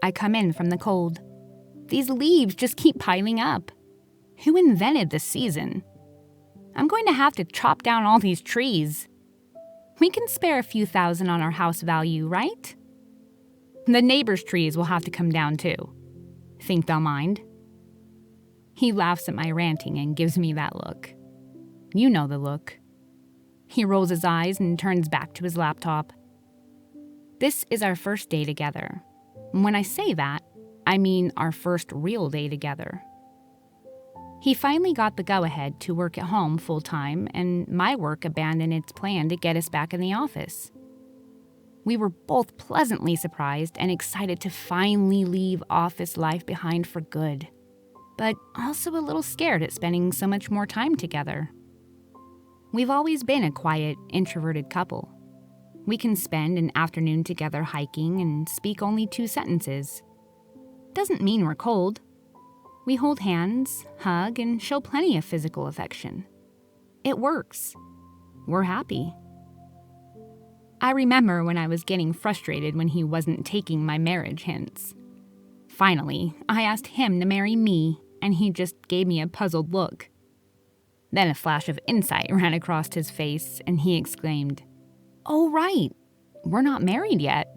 I come in from the cold. These leaves just keep piling up. Who invented this season? I'm going to have to chop down all these trees. We can spare a few thousand on our house value, right? The neighbor's trees will have to come down too. Think they'll mind? He laughs at my ranting and gives me that look. You know the look. He rolls his eyes and turns back to his laptop. This is our first day together. And when I say that, I mean our first real day together. He finally got the go-ahead to work at home full-time, and my work abandoned its plan to get us back in the office. We were both pleasantly surprised and excited to finally leave office life behind for good, but also a little scared at spending so much more time together. We've always been a quiet, introverted couple. We can spend an afternoon together hiking and speak only 2 sentences. Doesn't mean we're cold. We hold hands, hug, and show plenty of physical affection. It works. We're happy. I remember when I was getting frustrated when he wasn't taking my marriage hints. Finally, I asked him to marry me, and he just gave me a puzzled look. Then a flash of insight ran across his face, and he exclaimed, "Oh, right, we're not married yet."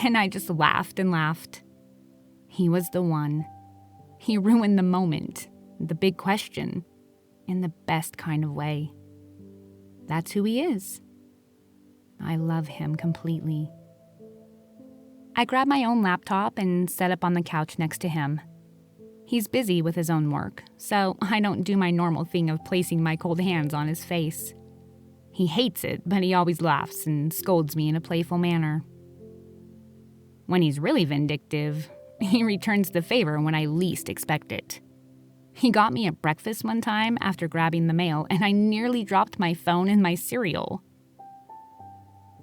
And I just laughed and laughed. He was the one. He ruined the moment, the big question, in the best kind of way. That's who he is. I love him completely. I grab my own laptop and set up on the couch next to him. He's busy with his own work, so I don't do my normal thing of placing my cold hands on his face. He hates it, but he always laughs and scolds me in a playful manner. When he's really vindictive, he returns the favor when I least expect it. He got me at breakfast one time after grabbing the mail, and I nearly dropped my phone and my cereal.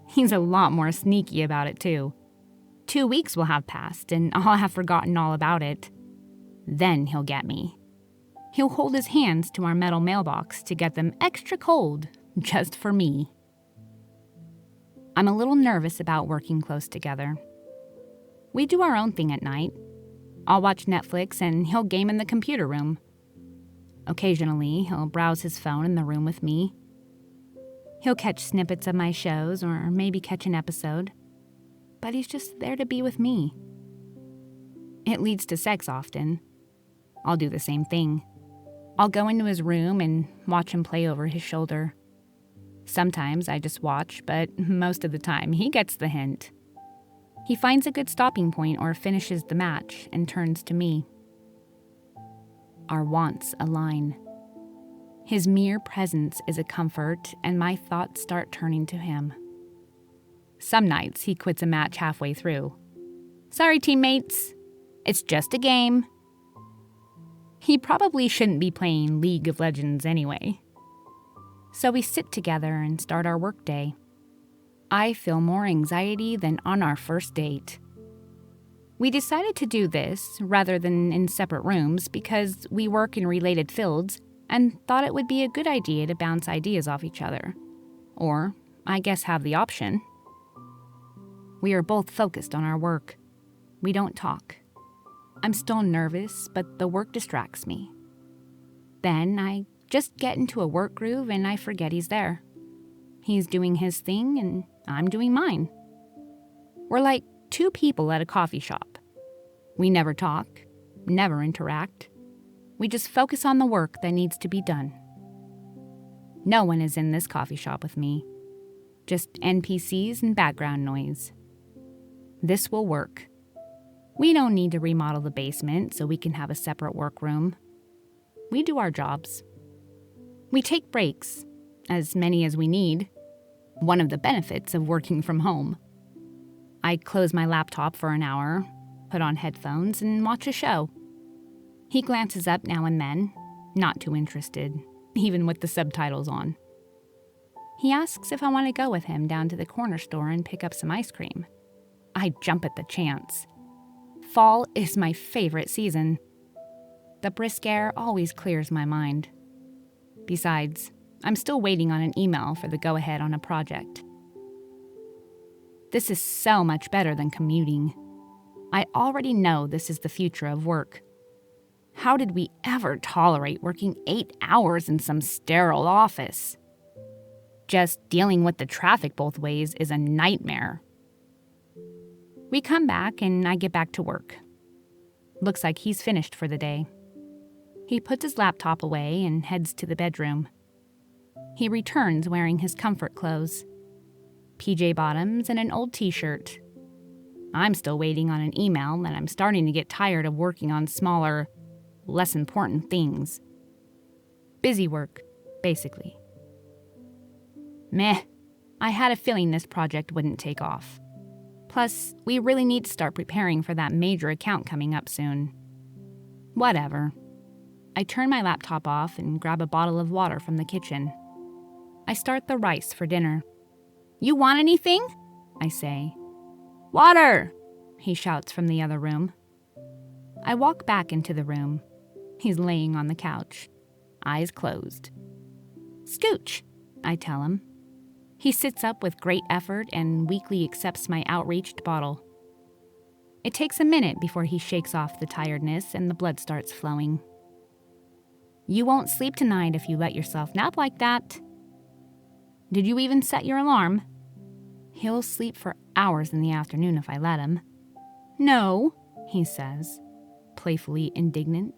He's a lot more sneaky about it, too. 2 weeks will have passed, and I'll have forgotten all about it. Then he'll get me. He'll hold his hands to our metal mailbox to get them extra cold, just for me. I'm a little nervous about working close together. We do our own thing at night. I'll watch Netflix and he'll game in the computer room. Occasionally, he'll browse his phone in the room with me. He'll catch snippets of my shows or maybe catch an episode. But he's just there to be with me. It leads to sex often. I'll do the same thing. I'll go into his room and watch him play over his shoulder. Sometimes I just watch, but most of the time he gets the hint. He finds a good stopping point or finishes the match and turns to me. Our wants align. His mere presence is a comfort, and my thoughts start turning to him. Some nights he quits a match halfway through. "Sorry, teammates. It's just a game." He probably shouldn't be playing League of Legends anyway. So we sit together and start our workday. I feel more anxiety than on our first date. We decided to do this rather than in separate rooms because we work in related fields and thought it would be a good idea to bounce ideas off each other. Or, I guess, have the option. We are both focused on our work. We don't talk. I'm still nervous, but the work distracts me. Then I just get into a work groove and I forget he's there. He's doing his thing and I'm doing mine. We're like 2 people at a coffee shop. We never talk, never interact. We just focus on the work that needs to be done. No one is in this coffee shop with me. Just NPCs and background noise. This will work. We don't need to remodel the basement so we can have a separate workroom. We do our jobs. We take breaks, as many as we need. One of the benefits of working from home. I close my laptop for an hour, put on headphones, and watch a show. He glances up now and then, not too interested, even with the subtitles on. He asks if I want to go with him down to the corner store and pick up some ice cream. I jump at the chance. Fall is my favorite season. The brisk air always clears my mind. Besides, I'm still waiting on an email for the go-ahead on a project. This is so much better than commuting. I already know this is the future of work. How did we ever tolerate working 8 hours in some sterile office? Just dealing with the traffic both ways is a nightmare. We come back and I get back to work. Looks like he's finished for the day. He puts his laptop away and heads to the bedroom. He returns wearing his comfort clothes, PJ bottoms and an old t-shirt. I'm still waiting on an email and I'm starting to get tired of working on smaller, less important things. Busy work, basically. Meh, I had a feeling this project wouldn't take off. Plus, we really need to start preparing for that major account coming up soon. Whatever. I turn my laptop off and grab a bottle of water from the kitchen. I start the rice for dinner. "You want anything?" I say. "Water!" he shouts from the other room. I walk back into the room. He's laying on the couch, eyes closed. "Scooch," I tell him. He sits up with great effort and weakly accepts my outreached bottle. It takes a minute before he shakes off the tiredness and the blood starts flowing. "You won't sleep tonight if you let yourself nap like that." "Did you even set your alarm?" "He'll sleep for hours in the afternoon if I let him." "No," he says, playfully indignant.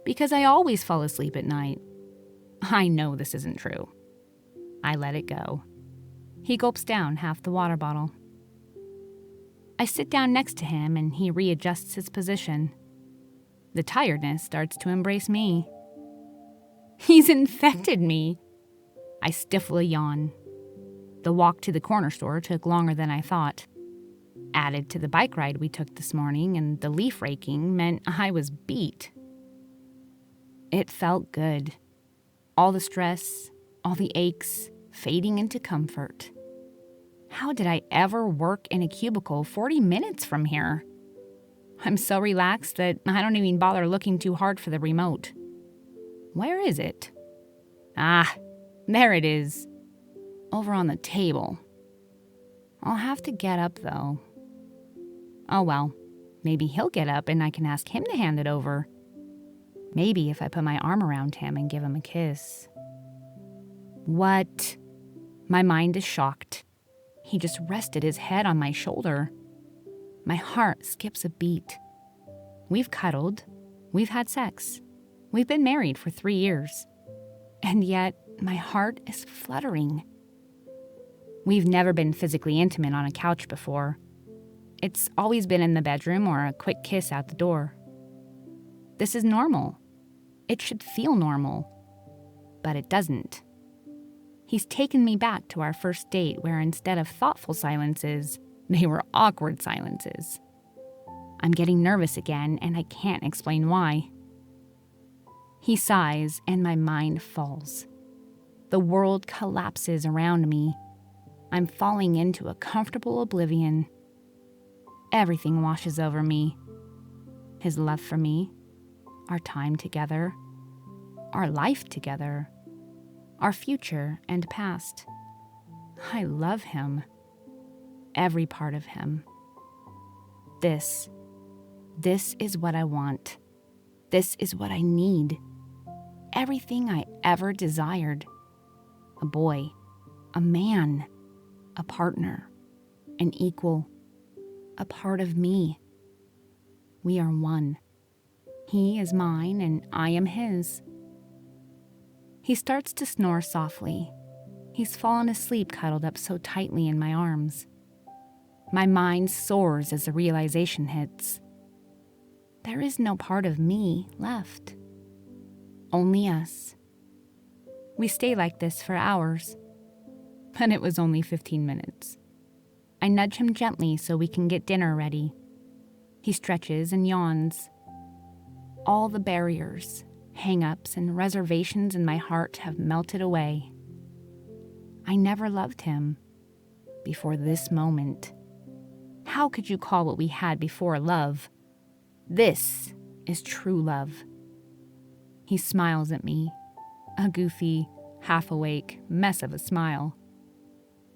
"Because I always fall asleep at night." I know this isn't true. I let it go. He gulps down half the water bottle. I sit down next to him and he readjusts his position. The tiredness starts to embrace me. He's infected me. I stifle a yawn. The walk to the corner store took longer than I thought. Added to the bike ride we took this morning and the leaf raking meant I was beat. It felt good. All the stress, all the aches, fading into comfort. How did I ever work in a cubicle 40 minutes from here? I'm so relaxed that I don't even bother looking too hard for the remote. Where is it? Ah, there it is. Over on the table. I'll have to get up, though. Oh well, maybe he'll get up and I can ask him to hand it over. Maybe if I put my arm around him and give him a kiss. What? My mind is shocked. He just rested his head on my shoulder. My heart skips a beat. We've cuddled. We've had sex. We've been married for 3 years. And yet, my heart is fluttering. We've never been physically intimate on a couch before. It's always been in the bedroom or a quick kiss out the door. This is normal. It should feel normal. But it doesn't. He's taken me back to our first date where instead of thoughtful silences, they were awkward silences. I'm getting nervous again and I can't explain why. He sighs and my mind falls. The world collapses around me. I'm falling into a comfortable oblivion. Everything washes over me. His love for me, our time together, our life together, our future and past. I love him. Every part of him. This is what I want. This is what I need. Everything I ever desired. A boy, a man, a partner, an equal, a part of me. We are one. He is mine and I am his. He starts to snore softly. He's fallen asleep cuddled up so tightly in my arms. My mind soars as the realization hits. There is no part of me left. Only us. We stay like this for hours. But it was only 15 minutes. I nudge him gently so we can get dinner ready. He stretches and yawns. All the barriers, hang-ups, and reservations in my heart have melted away. I never loved him before this moment. How could you call what we had before love? This is true love. He smiles at me, a goofy, half-awake mess of a smile.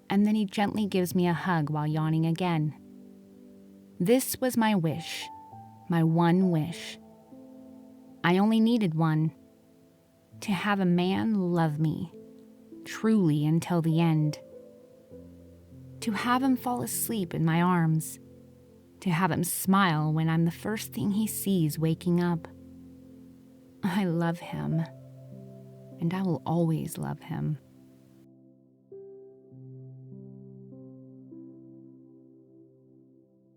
And then he gently gives me a hug while yawning again. This was my wish, my one wish. I only needed one: to have a man love me, truly until the end. To have him fall asleep in my arms. To have him smile when I'm the first thing he sees waking up. I love him, and I will always love him.